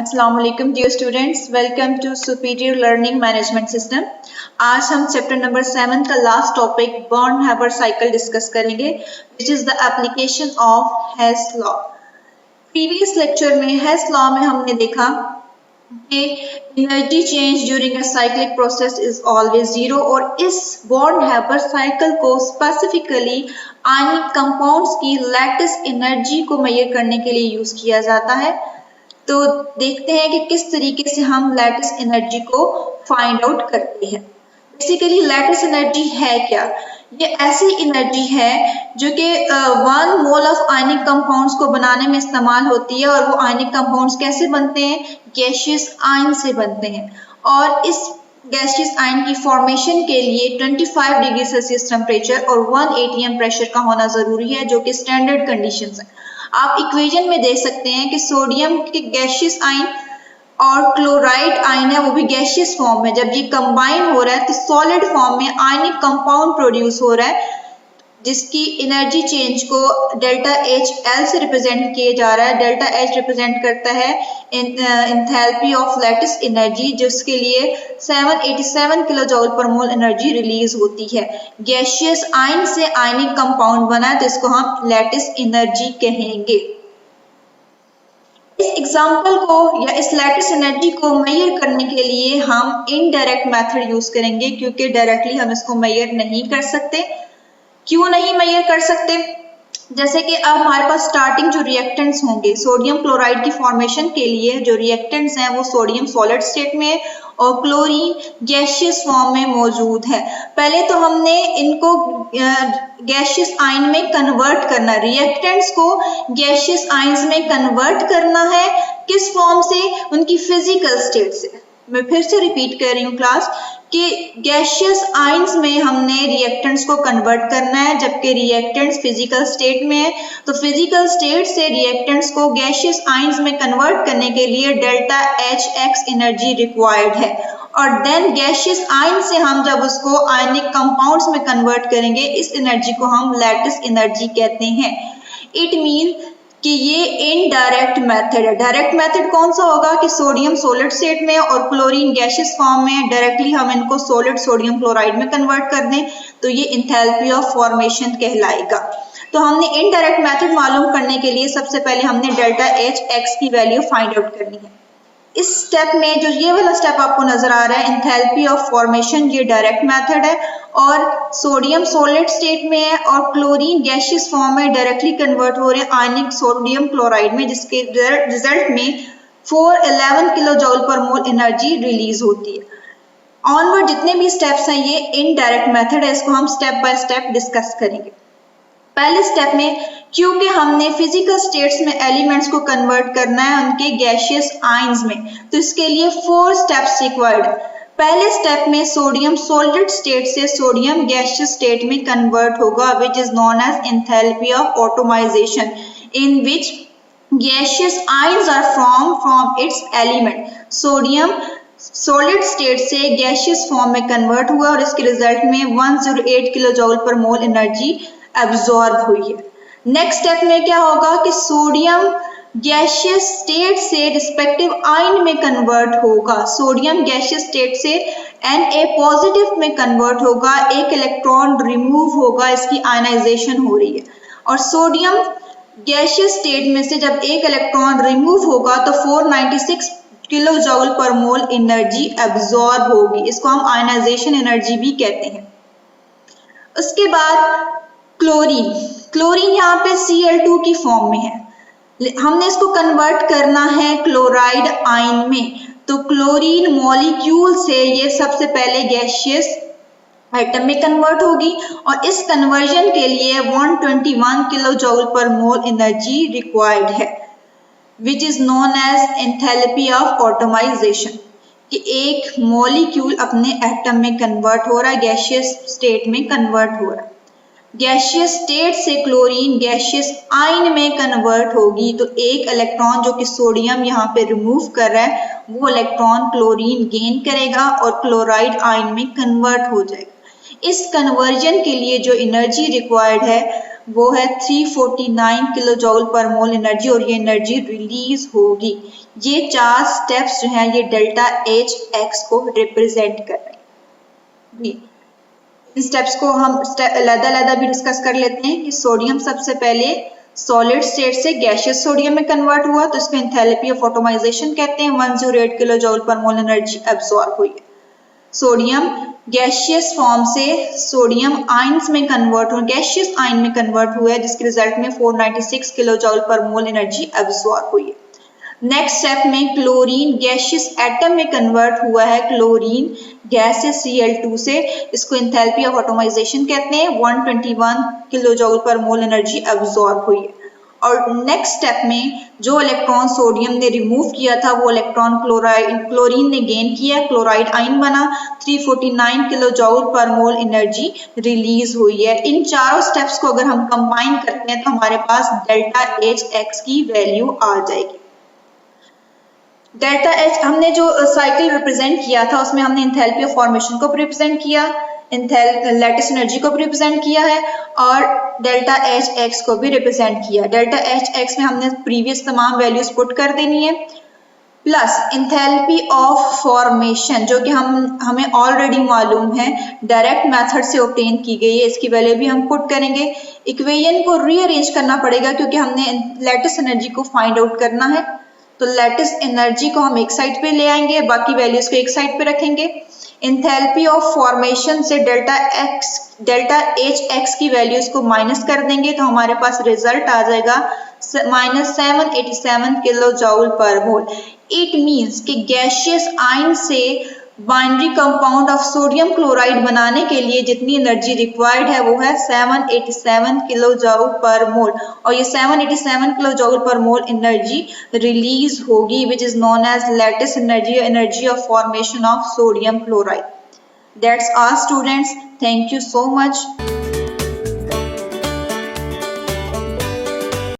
अस्सलाम वालेकुम dear students, welcome to superior learning management system. आज हम चैप्टर नंबर 7 का last topic Born Haber cycle discuss करेंगे, which is the application of Hess law. Previous lecture में Hess law में हमने देखा कि energy change during a cyclic process is always zero, और इस बॉर्न-हैबर साइकिल को स्पेसिफिकली आयनिक कंपाउंड्स की लैटिस एनर्जी को मेजर करने के लिए यूज किया जाता है। तो देखते हैं कि किस तरीके से हम लैटिस एनर्जी को फाइंड आउट करते हैं। बेसिकली लैटिस एनर्जी है क्या? ये ऐसी एनर्जी है जो कि 1 मोल ऑफ आयनिक कंपाउंड्स को बनाने में इस्तेमाल होती है, और वो आयनिक कंपाउंड्स कैसे बनते हैं? गैसियस आयन से बनते हैं। और इस गैसियस आयन की फॉर्मेशन के लिए 25 डिग्री सेल्सियस टेम्परेचर और 1 atm प्रेशर का होना जरूरी है, जो कि स्टैंडर्ड कंडीशंस है। आप इक्वेशन में देख सकते हैं कि सोडियम के गैसियस आयन और क्लोराइड आयन है, वो भी गैसियस फॉर्म में, जब ये कंबाइन हो रहा है तो सॉलिड फॉर्म में आयनिक कंपाउंड प्रोड्यूस हो रहा है, जिसकी एनर्जी चेंज को डेल्टा एच एल से रिप्रेजेंट किया जा रहा है। डेल्टा एच रिप्रेजेंट करता है एंथैल्पी ऑफ लैटिस एनर्जी, जिसके लिए 787 किलो जूल पर मोल एनर्जी रिलीज होती है। गैसियस आयन से आयनिक कंपाउंड बना है, तो इसको हम लैटिस एनर्जी कहेंगे। इस एग्जाम्पल को या इस लैटिस एनर्जी को मेजर करने के लिए हम इनडायरेक्ट मेथड यूज करेंगे, क्योंकि डायरेक्टली हम इसको मेजर नहीं कर सकते। क्यों नहीं मेजर कर सकते? जैसे कि अब हमारे पास स्टार्टिंग जो रिएक्टेंट्स होंगे सोडियम क्लोराइड की फॉर्मेशन के लिए, जो रिएक्टेंट्स हैं वो सोडियम सॉलिड स्टेट में और क्लोरीन गैसियस फॉर्म में मौजूद है। पहले तो हमने इनको गैसियस आयन में कन्वर्ट करना, रिएक्टेंट्स को गैसियस आयंस में कन्वर्ट करना है। किस फॉर्म से? उनकी फिजिकल स्टेट से। मैं फिर से रिपीट कर रही हूँ क्लास कि गैसियस आयंस में हमने रिएक्टेंट्स को कन्वर्ट करना है, जबकि रिएक्टेंट्स फिजिकल स्टेट में है। तो फिजिकल स्टेट से रिएक्टेंट्स को गैसियस आयंस में कन्वर्ट करने के लिए delta H x energy required है, और देन गैसियस आयन से हम जब उसको आयनिक कंपाउंड्स में कन्वर्ट करेंगे, इस एनर्जी को हम लैटिस एनर्जी कहते हैं। इट मीन कि ये इनडायरेक्ट मेथड है। डायरेक्ट मेथड कौन सा होगा कि सोडियम सॉलिड स्टेट में और क्लोरीन गैसियस फॉर्म में डायरेक्टली हम इनको सॉलिड सोडियम क्लोराइड में कन्वर्ट कर दें, तो ये एंथैल्पी ऑफ फॉर्मेशन कहलाएगा। तो हमने इनडायरेक्ट मेथड मालूम करने के लिए सबसे पहले हमने डेल्टा एच एक्स की वैल्यू फाइंड आउट करनी है। इस स्टेप में जो ये वाला स्टेप आपको नजर आ रहा है एंथैल्पी ऑफ फॉर्मेशन, ये डायरेक्ट मेथड है, और सोडियम सॉलिड स्टेट में है और क्लोरीन गैसियस फॉर्म में डायरेक्टली कन्वर्ट हो रहे हैं आयनिक सोडियम क्लोराइड में, जिसके रिजल्ट में 411 किलो जूल पर मोल एनर्जी रिलीज होती है। ऑनवर्ड जितने भी स्टेप्स हैं ये इनडायरेक्ट मेथड है, इसको हम स्टेप बाय स्टेप डिस्कस करेंगे। पहले स्टेप में क्योंकि हमने फिजिकल स्टेट्स में एलिमेंट्स को कन्वर्ट करना है उनके गैसियस आयंस में, तो इसके लिए 4 स्टेप्स रिक्वायर्ड है। पहले स्टेप में सोडियम सॉलिड स्टेट से सोडियम गैसियस स्टेट में कन्वर्ट होगा, which is known as enthalpy of atomization, in which gaseous ions are from its element. Sodium solid state से गैसियस फॉर्म में कन्वर्ट हुआ और इसके रिजल्ट में 108 किलो जूल पर मोल एनर्जी एब्जॉर्ब हुई है। नेक्स्ट स्टेप में क्या होगा कि सोडियम गैसियस स्टेट से रिस्पेक्टिव आयन में कन्वर्ट होगा। सोडियम गैसियस स्टेट से Na पॉजिटिव में कन्वर्ट होगा, एक इलेक्ट्रॉन रिमूव होगा, इसकी आयनाइजेशन हो रही है। और सोडियम गैसियस स्टेट में से जब एक इलेक्ट्रॉन रिमूव होगा तो 496 किलो जूल पर मोल एनर्जी एब्जॉर्ब होगी, इसको हम आयनाइजेशन एनर्जी भी कहते हैं। उसके बाद क्लोरीन यहाँ पे Cl2 की फॉर्म में है, हमने इसको कन्वर्ट करना है क्लोराइड आयन में। तो क्लोरीन मॉलिक्यूल से ये सबसे पहले गैसियस आइटम में कन्वर्ट होगी, और इस कन्वर्जन के लिए 121 किलो जूल पर मोल एनर्जी रिक्वायर्ड है, which is known as enthalpy of atomization, कि एक मॉलिक्यूल अपने एटम में कन्वर्ट हो रहा है, गैसियस स्टेट में कन्वर्ट हो रहा है। गैसियस स्टेट से क्लोरीन गैसियस आयन में कन्वर्ट होगी, तो एक इलेक्ट्रॉन जो कि सोडियम यहाँ पे रिमूव कर रहा है वो इलेक्ट्रॉन क्लोरीन गेन करेगा और क्लोराइड आयन में कन्वर्ट हो जाएगा। इस कन्वर्जन के लिए जो एनर्जी रिक्वायर्ड है वो है 349 किलो जूल पर मोल एनर्जी, और ये एनर्जी रिलीज होगी। ये 4 स्टेप्स जो हैं ये डेल्टा एच एक्स को रिप्रेजेंट कर रहे हैं। इन स्टेप्स को हम अलग-अलग भी डिस्कस कर लेते हैं कि सोडियम सबसे पहले सॉलिड स्टेट से गैसियस सोडियम में कन्वर्ट हुआ, तो इसको एंथैल्पी ऑफ एटमाइजेशन कहते हैं। 108 किलो जूल पर मोल एनर्जी एब्सॉर्ब हुई है। सोडियम गैसियस फॉर्म से सोडियम आयंस में कन्वर्ट हुआ, गैसियस आयन में कन्वर्ट हुआ है, जिसके रिजल्ट में 496 किलो जूल पर मोल एनर्जी एब्सॉर्ब हुई है। नेक्स्ट स्टेप में क्लोरीन गैसियस एटम में कन्वर्ट हुआ है, क्लोरीन गैस से Cl2 से, इसको एंथैल्पी ऑफ एटमाइजेशन कहते हैं। 121 किलो जूल पर मोल एनर्जी एब्सॉर्ब हुई है। और नेक्स्ट स्टेप में जो इलेक्ट्रॉन सोडियम ने रिमूव किया था वो इलेक्ट्रॉन क्लोरीन ने गेन किया, क्लोराइड आयन बना, 349 किलो जूल पर मोल एनर्जी रिलीज हुई है। इन चारों स्टेप्स को अगर हम कंबाइन करते हैं तो हमारे पास डेल्टा एच एक्स की वैल्यू आ जाएगी। डेल्टा एच हमने जो साइकिल रिप्रेजेंट किया था उसमें हमने एंथैल्पी ऑफ फॉर्मेशन को रिप्रेजेंट किया, लैटिस एनर्जी को भी रिप्रेजेंट किया है, और डेल्टा एच एक्स को भी रिप्रेजेंट किया। डेल्टा एच एक्स में हमने प्रीवियस तमाम वैल्यूज पुट कर देनी है, प्लस एंथैल्पी ऑफ फॉर्मेशन जो कि हमें ऑलरेडी मालूम है, डायरेक्ट मेथड से ऑब्टेन की गई है, इसकी वैल्यू भी हम पुट करेंगे। इक्वेशन को रीअरेंज करना पड़ेगा क्योंकि हमने लैटिस एनर्जी को फाइंड आउट करना है, तो लैटिस एनर्जी को हम एक साइड पे ले आएंगे, बाकी वैल्यूज को एक साइड पे रखेंगे। एंथैल्पी ऑफ फॉर्मेशन से डेल्टा एच एक्स की वैल्यूज को माइनस कर देंगे तो हमारे पास रिजल्ट आ जाएगा -787 किलो जूल पर मोल। इट मींस कि गैसियस आयन से binary compound of sodium chloride बनाने के लिए जितनी एनर्जी रिक्वायर्ड है वो है 787 किलो जूल पर मोल, और ये 787 किलो जूल पर मोल एनर्जी रिलीज होगी, which is known as lattice energy, energy of formation of sodium chloride. That's all students, thank you so much.